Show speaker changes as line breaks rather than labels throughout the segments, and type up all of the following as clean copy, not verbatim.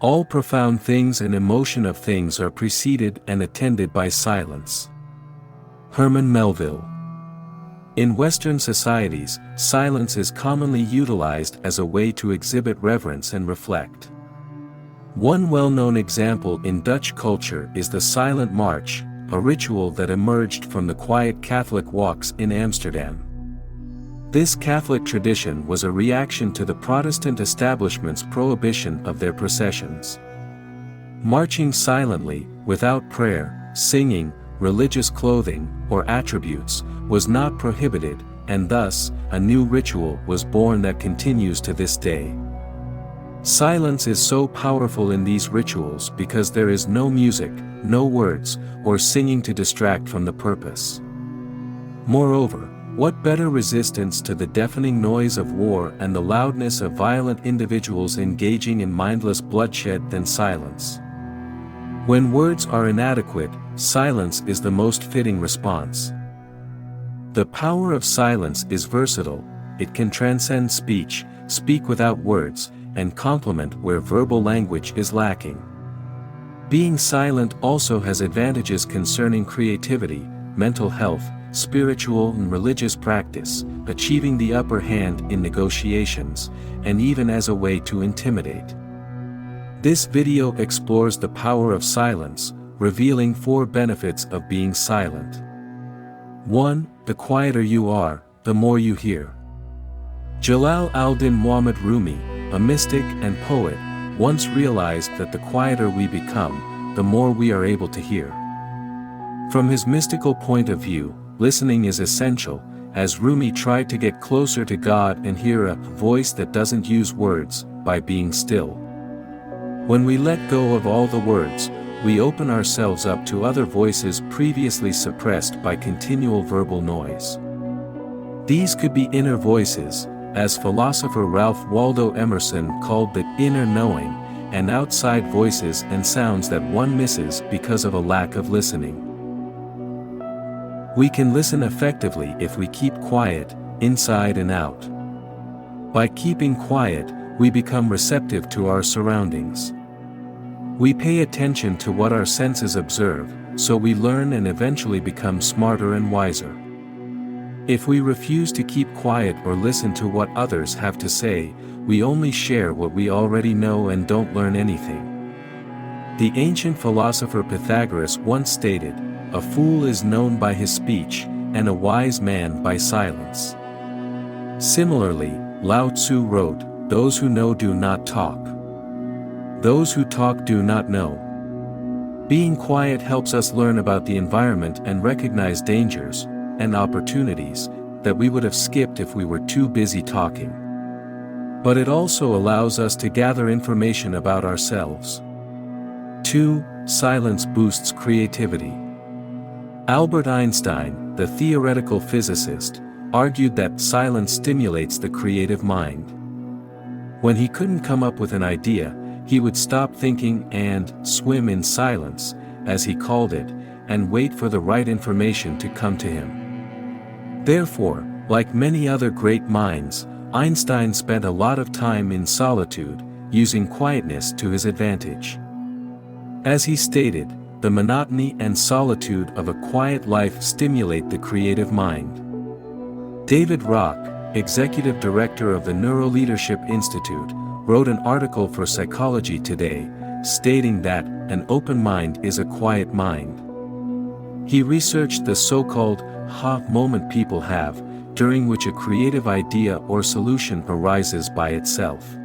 All profound things and emotion of things are preceded and attended by silence. Herman Melville. In Western societies, silence is commonly utilized as a way to exhibit reverence and reflect. One well-known example in Dutch culture is the Silent March, a ritual that emerged from the quiet Catholic walks in Amsterdam. This Catholic tradition was a reaction to the Protestant establishment's prohibition of their processions. Marching silently, without prayer, singing, religious clothing, or attributes, was not prohibited, and thus, a new ritual was born that continues to this day. Silence is so powerful in these rituals because there is no music, no words, or singing to distract from the purpose. Moreover, what better resistance to the deafening noise of war and the loudness of violent individuals engaging in mindless bloodshed than silence? When words are inadequate, silence is the most fitting response. The power of silence is versatile, it can transcend speech, speak without words, and complement where verbal language is lacking. Being silent also has advantages concerning creativity, mental health, spiritual and religious practice, achieving the upper hand in negotiations, and even as a way to intimidate. This video explores the power of silence, revealing 4 benefits of being silent. 1. The quieter you are, the more you hear. Jalal al-Din Muhammad Rumi, a mystic and poet, once realized that the quieter we become, the more we are able to hear. From his mystical point of view, listening is essential, as Rumi tried to get closer to God and hear a voice that doesn't use words, by being still. When we let go of all the words, we open ourselves up to other voices previously suppressed by continual verbal noise. These could be inner voices, as philosopher Ralph Waldo Emerson called the inner knowing, and outside voices and sounds that one misses because of a lack of listening. We can listen effectively if we keep quiet, inside and out. By keeping quiet, we become receptive to our surroundings. We pay attention to what our senses observe, so we learn and eventually become smarter and wiser. If we refuse to keep quiet or listen to what others have to say, we only share what we already know and don't learn anything. The ancient philosopher Pythagoras once stated, "A fool is known by his speech, and a wise man by silence." Similarly, Lao Tzu wrote, "Those who know do not talk. Those who talk do not know." Being quiet helps us learn about the environment and recognize dangers and opportunities that we would have skipped if we were too busy talking. But it also allows us to gather information about ourselves. 2. Silence boosts creativity. Albert Einstein, the theoretical physicist, argued that silence stimulates the creative mind. When he couldn't come up with an idea, he would stop thinking and swim in silence, as he called it, and wait for the right information to come to him. Therefore, like many other great minds, Einstein spent a lot of time in solitude, using quietness to his advantage. As he stated, the monotony and solitude of a quiet life stimulate the creative mind. David Rock, executive director of the Neuroleadership Institute, wrote an article for Psychology Today, stating that an open mind is a quiet mind. He researched the so-called aha moment people have, during which a creative idea or solution arises by itself.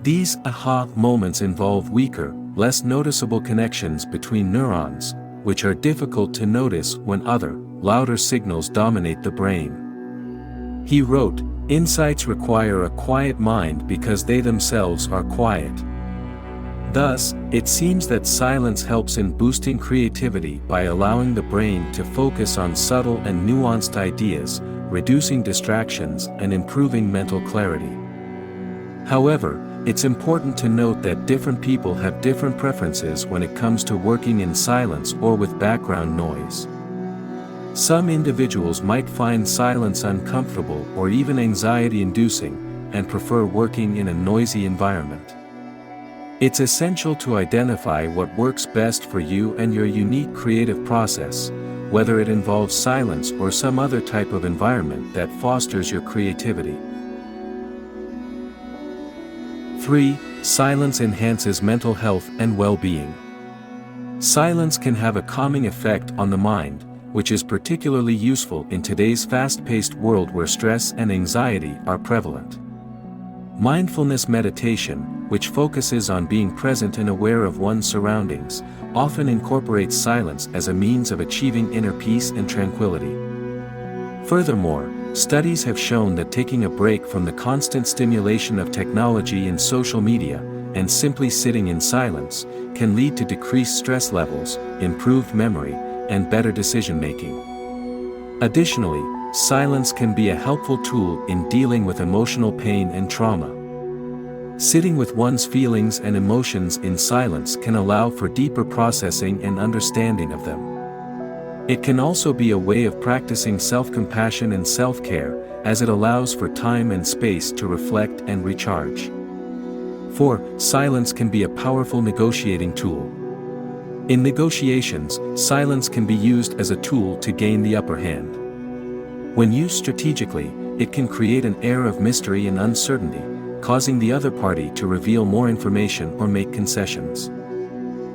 These aha moments involve weaker, less noticeable connections between neurons, which are difficult to notice when other, louder signals dominate the brain. He wrote, "Insights require a quiet mind because they themselves are quiet." Thus, it seems that silence helps in boosting creativity by allowing the brain to focus on subtle and nuanced ideas, reducing distractions and improving mental clarity. However, it's important to note that different people have different preferences when it comes to working in silence or with background noise. Some individuals might find silence uncomfortable or even anxiety-inducing, and prefer working in a noisy environment. It's essential to identify what works best for you and your unique creative process, whether it involves silence or some other type of environment that fosters your creativity. 3. Silence enhances mental health and well-being. Silence can have a calming effect on the mind, which is particularly useful in today's fast-paced world where stress and anxiety are prevalent. Mindfulness meditation, which focuses on being present and aware of one's surroundings, often incorporates silence as a means of achieving inner peace and tranquility. Furthermore, studies have shown that taking a break from the constant stimulation of technology and social media, and simply sitting in silence, can lead to decreased stress levels, improved memory, and better decision-making. Additionally, silence can be a helpful tool in dealing with emotional pain and trauma. Sitting with one's feelings and emotions in silence can allow for deeper processing and understanding of them. It can also be a way of practicing self-compassion and self-care, as it allows for time and space to reflect and recharge. 4. Silence can be a powerful negotiating tool. In negotiations, silence can be used as a tool to gain the upper hand. When used strategically, it can create an air of mystery and uncertainty, causing the other party to reveal more information or make concessions.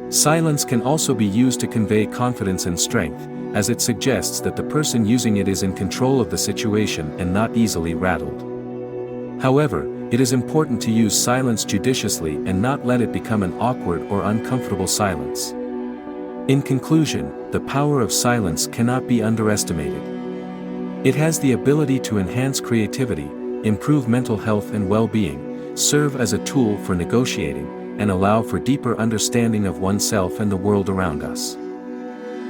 Silence can also be used to convey confidence and strength, as it suggests that the person using it is in control of the situation and not easily rattled. However, it is important to use silence judiciously and not let it become an awkward or uncomfortable silence. In conclusion, the power of silence cannot be underestimated. It has the ability to enhance creativity, improve mental health and well-being, serve as a tool for negotiating, and allow for deeper understanding of oneself and the world around us.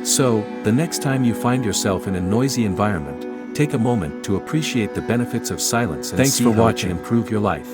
So, the next time you find yourself in a noisy environment, take a moment to appreciate the benefits of silence and see how it can improve your life.